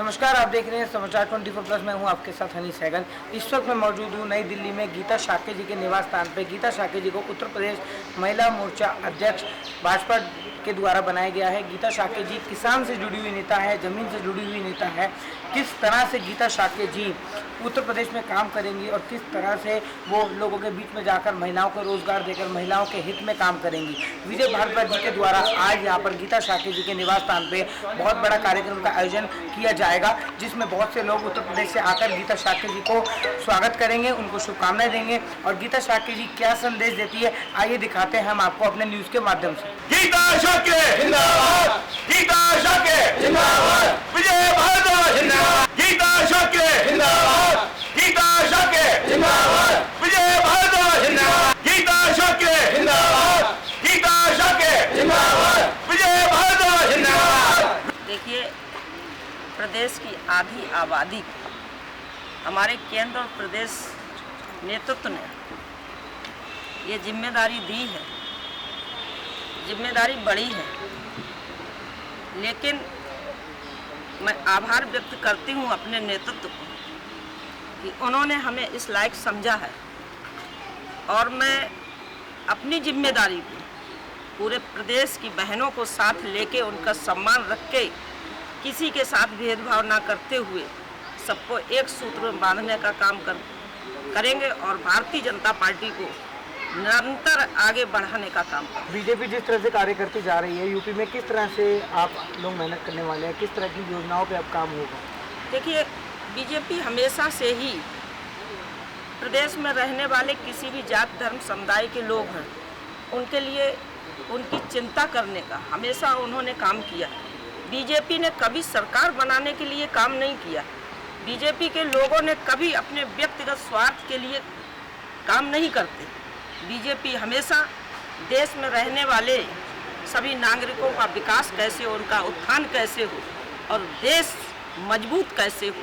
नमस्कार, आप देख रहे हैं समाचार 24+। मैं हूं आपके साथ हनी सहगल। इस वक्त मैं मौजूद हूं नई दिल्ली में गीता शाक्य जी के निवास स्थान पे। गीता शाक्य जी को उत्तर प्रदेश महिला मोर्चा अध्यक्ष भाजपा के द्वारा बनाया गया है। गीता शाक्य जी किसान से जुड़ी हुई नेता है, जमीन से जुड़ी हुई नेता है। किस तरह से गीता शाक्य जी उत्तर प्रदेश में काम करेंगी और किस तरह से वो लोगों के बीच में जाकर महिलाओं को रोजगार देकर महिलाओं के हित में काम करेंगी। विजय भारद्वाज जी के द्वारा आज यहाँ पर गीता शाक्य जी के निवास स्थान पे बहुत बड़ा कार्यक्रम का आयोजन किया जाएगा, जिसमें बहुत से लोग उत्तर प्रदेश से आकर गीता शाक्य जी को स्वागत करेंगे, उनको शुभकामनाएं देंगे। और गीता शाक्य जी क्या संदेश देती है, आइए दिखाते हैं हम आपको अपने न्यूज के माध्यम से। गीता शाक्य जिंदाबाद, गीता शाक्य जिंदाबाद, विजय भारद्वाज जिंदाबाद, गीता शाक्य जिंदाबाद, गीता शाक्य जिंदाबाद, विजय भारद्वाज जिंदाबाद, गीता शाक्य जिंदाबाद, गीता शाक्य जिंदाबाद, विजय भारद्वाज जिंदाबाद। देखिए, प्रदेश की आधी आबादी हमारे केंद्र और प्रदेश नेतृत्व ने ये जिम्मेदारी दी है। जिम्मेदारी बड़ी है, लेकिन मैं आभार व्यक्त करती हूँ अपने नेतृत्व को कि उन्होंने हमें इस लायक समझा है। और मैं अपनी जिम्मेदारी को पूरे प्रदेश की बहनों को साथ लेके उनका सम्मान रख के किसी के साथ भेदभाव ना करते हुए सबको एक सूत्र में बांधने का काम करेंगे और भारतीय जनता पार्टी को निरंतर आगे बढ़ाने का काम करेंगे। बीजेपी जिस तरह से कार्य करती जा रही है, यूपी में किस तरह से आप लोग मेहनत करने वाले हैं, किस तरह की योजनाओं पे अब काम होगा? देखिए, बीजेपी हमेशा से ही प्रदेश में रहने वाले किसी भी जात धर्म समुदाय के लोग हैं, उनके लिए उनकी चिंता करने का हमेशा उन्होंने काम किया। बीजेपी ने कभी सरकार बनाने के लिए काम नहीं किया। बीजेपी के लोगों ने कभी अपने व्यक्तिगत स्वार्थ के लिए काम नहीं करते। बीजेपी हमेशा देश में रहने वाले सभी नागरिकों का विकास कैसे हो, उनका उत्थान कैसे हो और देश मजबूत कैसे हो,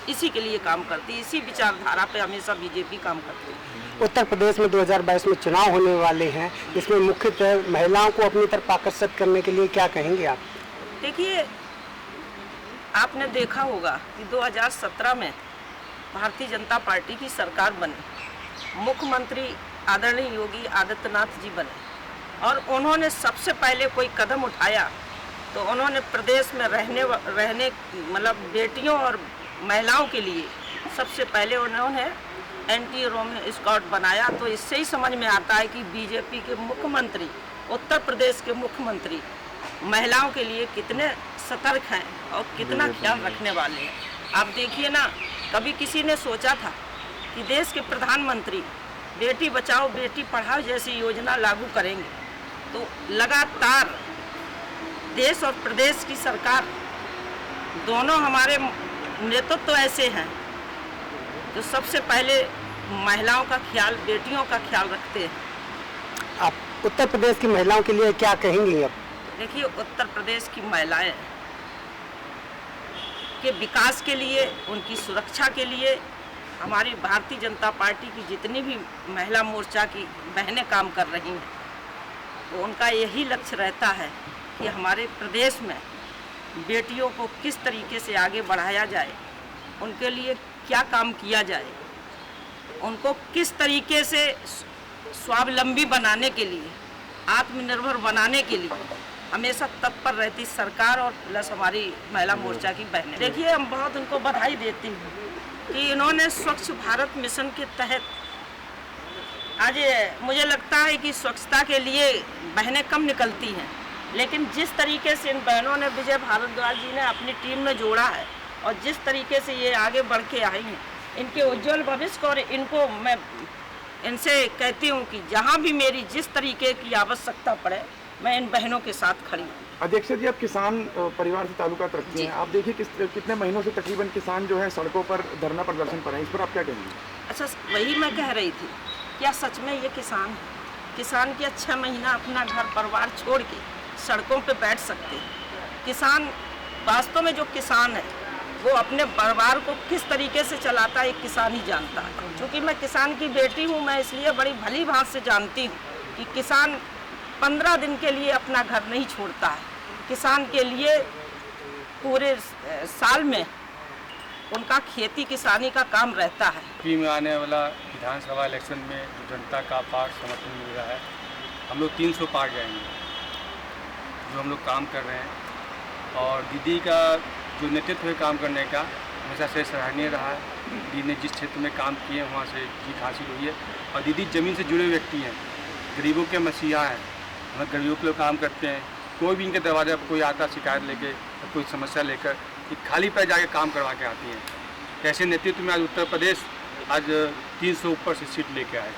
इसी के लिए काम करती है। इसी विचारधारा पे हमेशा बीजेपी काम करती है। उत्तर प्रदेश में 2022 में चुनाव होने वाले हैं, इसमें मुख्यतः महिलाओं को अपनी तरफ आकर्षित करने के लिए क्या कहेंगे आप? देखिए, आपने देखा होगा कि 2017 में भारतीय जनता पार्टी की सरकार बनी, मुख्यमंत्री आदरणीय योगी आदित्यनाथ जी बने और उन्होंने सबसे पहले कोई कदम उठाया तो उन्होंने प्रदेश में रहने मतलब बेटियों और महिलाओं के लिए सबसे पहले उन्होंने एंटी रोमियो स्क्वाड बनाया। तो इससे ही समझ में आता है कि बीजेपी के मुख्यमंत्री, उत्तर प्रदेश के मुख्यमंत्री महिलाओं के लिए कितने सतर्क हैं और कितना ख्याल रखने वाले हैं। आप देखिए ना, कभी किसी ने सोचा था कि देश के प्रधानमंत्री बेटी बचाओ बेटी पढ़ाओ जैसी योजना लागू करेंगे? तो लगातार देश और प्रदेश की सरकार दोनों हमारे नेतृत्व ऐसे हैं जो सबसे पहले महिलाओं का ख्याल, बेटियों का ख्याल रखते हैं। आप उत्तर प्रदेश की महिलाओं के लिए क्या कहेंगी अब? देखिए, उत्तर प्रदेश की महिलाएं के विकास के लिए, उनकी सुरक्षा के लिए हमारी भारतीय जनता पार्टी की जितनी भी महिला मोर्चा की बहनें काम कर रही हैं, तो उनका यही लक्ष्य रहता है कि हमारे प्रदेश में बेटियों को किस तरीके से आगे बढ़ाया जाए, उनके लिए क्या काम किया जाए, उनको किस तरीके से स्वावलंबी बनाने के लिए, आत्मनिर्भर बनाने के लिए हमेशा तत्पर रहती सरकार और प्लस हमारी महिला मोर्चा की बहनें। देखिए, हम बहुत उनको बधाई देती हूँ कि इन्होंने स्वच्छ भारत मिशन के तहत आज मुझे लगता है कि स्वच्छता के लिए बहनें कम निकलती हैं, लेकिन जिस तरीके से इन बहनों ने विजय भारद्वाज जी ने अपनी टीम में जोड़ा है और जिस तरीके से ये आगे बढ़ के आई हैं, इनके उज्जवल भविष्य को, और इनको मैं इनसे कहती हूँ कि जहाँ भी मेरी जिस तरीके की आवश्यकता पड़े मैं इन बहनों के साथ खड़ी हूँ। अध्यक्ष जी, आप किसान परिवार से ताल्लुकात रखती हैं। आप देखिए कितने महीनों से तकरीबन किसान जो है सड़कों पर धरना प्रदर्शन पर हैं, इस पर आप क्या कहेंगे? अच्छा, वही मैं कह रही थी, क्या सच में ये किसान है? किसान क्या 6 महीना अपना घर परिवार छोड़ के सड़कों पे बैठ सकते हैं? किसान वास्तव में जो किसान है वो अपने परिवार को किस तरीके से चलाता है, एक किसान ही जानता है। क्योंकि मैं किसान की बेटी हूँ, मैं इसलिए बड़ी भली भांति से जानती हूँ कि किसान 15 दिन के लिए अपना घर नहीं छोड़ता है। किसान के लिए पूरे साल में उनका खेती किसानी का काम रहता है। यूपी में आने वाला विधानसभा इलेक्शन में जो जनता का अपार समर्थन मिल रहा है, हम लोग 300 पार जाएंगे जो हम लोग काम कर रहे हैं। और दीदी का जो नेतृत्व है काम करने का हमेशा से सराहनीय रहा है। दीदी ने जिस क्षेत्र में काम किए हैं वहाँ से जीत हासिल हुई है। और दीदी ज़मीन से जुड़े व्यक्ति हैं, गरीबों के मसीहा हैं। हम गरीबों के लिए काम करते हैं। कोई भी इनके दरवाजे पर कोई आता शिकायत लेके, कोई समस्या लेकर, कि खाली पैर जाके काम करवा के आती हैं। ऐसे नेतृत्व में आज उत्तर प्रदेश आज 300 ऊपर से सीट लेके आए।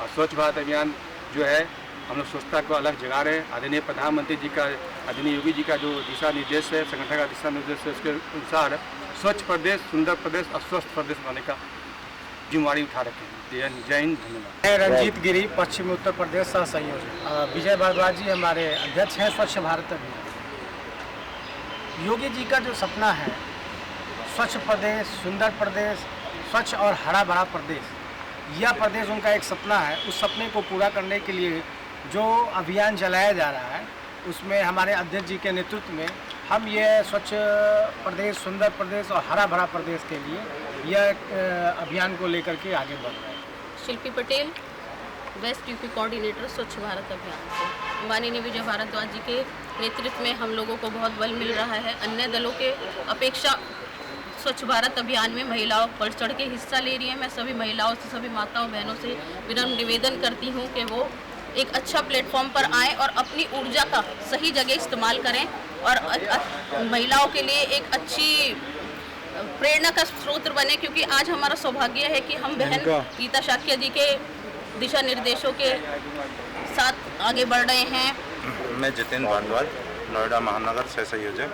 और स्वच्छ भारत अभियान जो है हम लोग स्वच्छता को अलग जगा रहे हैं। आदरणीय प्रधानमंत्री जी का, आदरणीय योगी जी का जो दिशा निर्देश है, संगठन का दिशा निर्देश है, उसके अनुसार स्वच्छ प्रदेश, सुंदर प्रदेश और स्वस्थ प्रदेश बनाने का जिम्मेवारी उठा रखे हैं। जय हिंद, धन्यवाद। मैं रंजीत गिरी, पश्चिमी उत्तर प्रदेश सह संयोजक। विजय भारद्वाज जी हमारे अध्यक्ष हैं स्वच्छ भारत अभियान। योगी जी का जो सपना है स्वच्छ प्रदेश, सुंदर प्रदेश, स्वच्छ और हरा भरा प्रदेश, यह प्रदेश उनका एक सपना है। उस सपने को पूरा करने के लिए जो अभियान चलाया जा रहा है उसमें हमारे अध्यक्ष जी के नेतृत्व में हम ये स्वच्छ प्रदेश, सुंदर प्रदेश और हरा भरा प्रदेश के लिए यह अभियान को लेकर के आगे बढ़ रहे हैं। शिल्पी पटेल, वेस्ट यूपी कोऑर्डिनेटर स्वच्छ भारत अभियान से। माननीय विजय भारद्वाज जी के नेतृत्व में हम लोगों को बहुत बल मिल रहा है। अन्य दलों के अपेक्षा स्वच्छ भारत अभियान में महिलाओं बढ़ चढ़ के हिस्सा ले रही हैं। मैं सभी महिलाओं से, सभी माताओं बहनों से विनम्र निवेदन करती हूं कि वो एक अच्छा प्लेटफॉर्म पर आएँ और अपनी ऊर्जा का सही जगह इस्तेमाल करें और महिलाओं के लिए एक अच्छी प्रेरणा का स्रोत बने। क्योंकि आज हमारा सौभाग्य है कि हम बहन गीता शाक्य जी के दिशा निर्देशों के साथ आगे बढ़ रहे हैं। मैं जितेंद्र भारद्वाज, नोएडा महानगर सह संयोजक।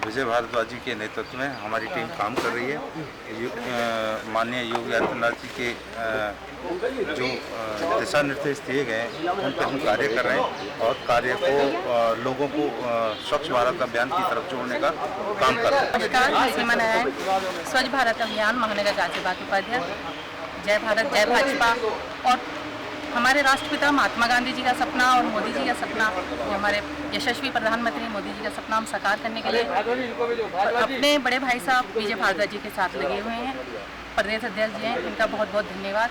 विजय भारद्वाज जी के नेतृत्व में हमारी टीम काम कर रही है। माननीय योगी आदित्यनाथ जी के जो दिशा निर्देश दिए गए हैं उन पर हम कार्य कर रहे हैं और कार्य को लोगों को स्वच्छ भारत अभियान की तरफ जोड़ने का काम कर रहे हैं। नमस्कार, मैं सीमा नारायण, स्वच्छ भारत अभियान महानगर गाजियाबाद उपाध्यक्ष। जय भारत, जय भाजपा। और हमारे राष्ट्रपिता महात्मा गांधी जी का सपना और मोदी जी का सपना, हमारे यशस्वी प्रधानमंत्री मोदी जी का सपना हम साकार करने के लिए अपने बड़े भाई साहब विजय भारद्वाज जी के साथ लगे हुए हैं। प्रदेश अध्यक्ष जी हैं, इनका बहुत बहुत धन्यवाद।